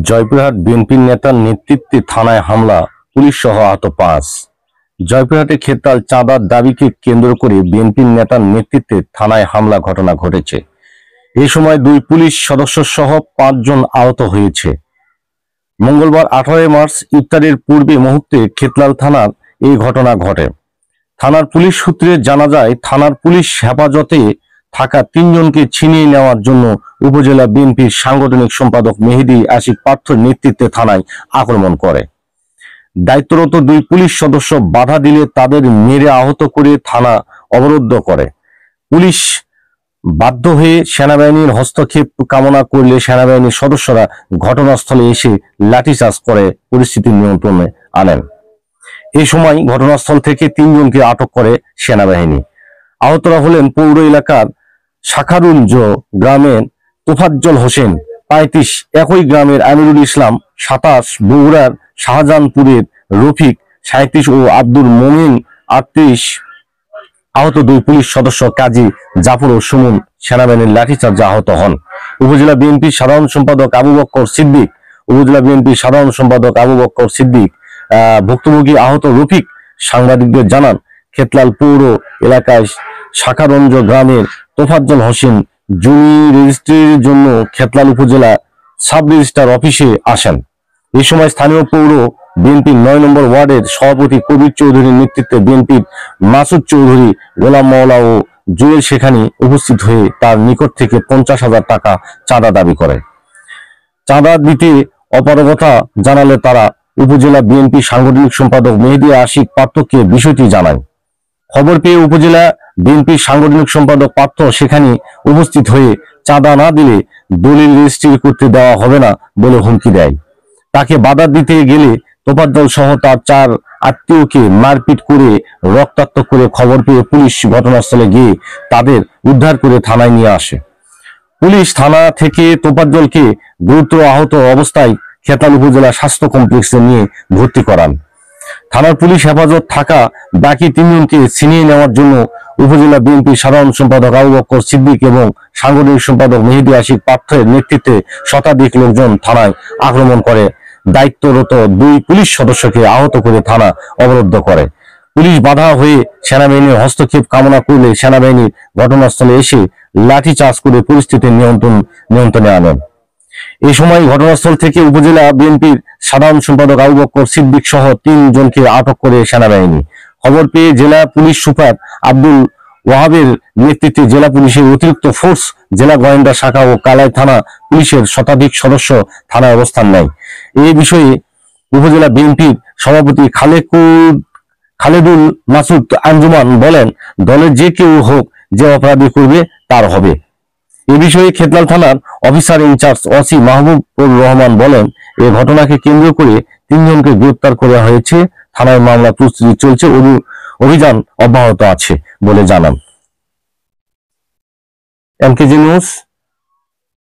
জয়পুরহাট বিএনপির নেতার নেতৃত্বে থানায় হামলা, পুলিশ সহ আহত 5। জয়পুরহাটে খেতাল চাঁদার দাবিকে কেন্দ্র করে বিএনপির নেতার নেতৃত্বে থানায় হামলা ঘটনা ঘটেছে। এই সময় 2 পুলিশ সদস্য সহ 5 জন আহত হয়েছে। মঙ্গলবার 18 মার্চ ইফতারের পূর্বে মুহূর্তে খেতলাল থানার এই ঘটনা ঘটে। থানার পুলিশ সূত্রে জানা যায়, থানার পুলিশ হেফাজতে থাকা 3 জনকে ছিনিয়ে নেওয়ার জন্য উপজেলা বিএনপির সাংগঠনিক সম্পাদক মেহেদী আশিক পার্থর নেতৃত্বে থানায় আক্রমণ করে। দায়িত্বরত 2 পুলিশ সদস্য বাধা দিলে তাদের মেরে আহত করে থানা অবরুদ্ধ করে। পুলিশ বাধ্য হয়ে সেনাবাহিনীর হস্তক্ষেপ কামনা করলে সেনাবাহিনীর সদস্যরা ঘটনাস্থলে এসে লাঠিচার্জ করে পরিস্থিতি নিয়ন্ত্রণে আনেন। এই সময় ঘটনাস্থল থেকে 3 জনকে আটক করে সেনাবাহিনী। আহতরা হলেন পৌর এলাকার শাখারুঞ্জ গ্রামের তোফাজ্জল হোসেন 35, একই গ্রামের আমিরুল ইসলাম 27, বগুড়ার শাহজাহানপুরের রফিক 37 ও আব্দুল মোমিন 38। আহত 2 পুলিশ সদস্য কাজী জাফর ও সুমন সেনাবাহিনীর লাঠিচার্জে আহত হন। উপজেলা বিএনপির সাধারণ সম্পাদক আবু বক্কর সিদ্দিক ভুক্তভোগী আহত রফিক সাংবাদিকদের জানান, খেতলাল পৌর এলাকায় শাখারঞ্জ গ্রামের তোফাজ্জল হোসেন জমি রেজিস্ট্রির জন্য খেতলাল উপজেলা সাব রেজিস্ট্রার অফিসে আসেন। এই সময় স্থানীয় পৌর বিএনপির 9 নম্বর ওয়ার্ডের সভাপতি কবির চৌধুরীর নেতৃত্বে বিএনপির মাসুদ চৌধুরী, গোলাম মাওলা ও জুয়েল শেখানি উপস্থিত হয়ে তার নিকট থেকে 50,000 টাকা চাঁদা দাবি করে। চাঁদা দিতে অপারগতা জানালে তারা উপজেলা বিএনপি সাংগঠনিক সম্পাদক মেহেদী আশিক পার্থকে বিষয়টি জানায়। খবর পেয়ে উপজেলা বিএনপির সাংগঠনিক সম্পাদক পার্থ সেখানে উপস্থিত হয়ে চাঁদা না দিলে দলিল রেজিস্ট্রি করতে দেওয়া হবে না বলে হুমকি দেয়। তাকে বাধা দিতে গেলে তোফাজ্জল সহ তার 4 আত্মীয়কে মারপিট করে রক্তাক্ত করে খবর পেয়ে পুলিশ ঘটনাস্থলে গিয়ে তাদের উদ্ধার করে থানায় নিয়ে আসে। পুলিশ থানা থেকে তোফাজ্জলকে গুরুতর আহত অবস্থায় খেতাল উপজেলা স্বাস্থ্য কমপ্লেক্সে নিয়ে ভর্তি করান। থানার পুলিশ হেফাজত থাকা বাকি 3 জনকে ছিনিয়ে নেওয়ার জন্য উপজেলা বিএনপির সাধারণ সম্পাদক আবু বক্কর সিদ্দিক এবং সাংগঠনিক সম্পাদক মেহেদী আশিক পার্থের নেতৃত্বে শতাধিক লোকজন থানায় আক্রমণ করে দায়িত্বরত 2 পুলিশ সদস্যকে আহত করে থানা অবরুদ্ধ করে। পুলিশ বাধা হয়ে সেনাবাহিনীর হস্তক্ষেপ কামনা করলে সেনাবাহিনী ঘটনাস্থলে এসে লাঠিচার্জ করে পরিস্থিতি নিয়ন্ত্রণে আনেন। এই সময় ঘটনাস্থল থেকে উপজেলা বিএনপির সাধারণ সম্পাদক আবু বক্কর সিদ্দিক সহ 3 জনকে আটক করে সেনাবাহিনী। খবর পেয়ে জেলা পুলিশ সুপার আব্দুল ওয়াহাবের নেতৃত্বে জেলা পুলিশের অতিরিক্ত ফোর্স, জেলা গোয়েন্দা শাখা ও কালাই থানা পুলিশের শতাধিক সদস্য থানায় অবস্থান নেয়। এই বিষয়ে উপজেলা বিএনপির সভাপতি খালেদুল মাসুদ আঞ্জুমান বলেন, দলের যে কেউ হোক, যে অপরাধী করবে তার হবে। এ বিষয়ে খেতলাল থানার officer in charge OC Mahbubur Rahman বলেন, এই ঘটনাকে কেন্দ্র করে 3 জনকে গ্রেপ্তার করা হয়েছে। থানায় মামলা প্রস্তুতি চলছে, অভিযান অব্যাহত আছে বলে জানান। এমকেজি নিউজ।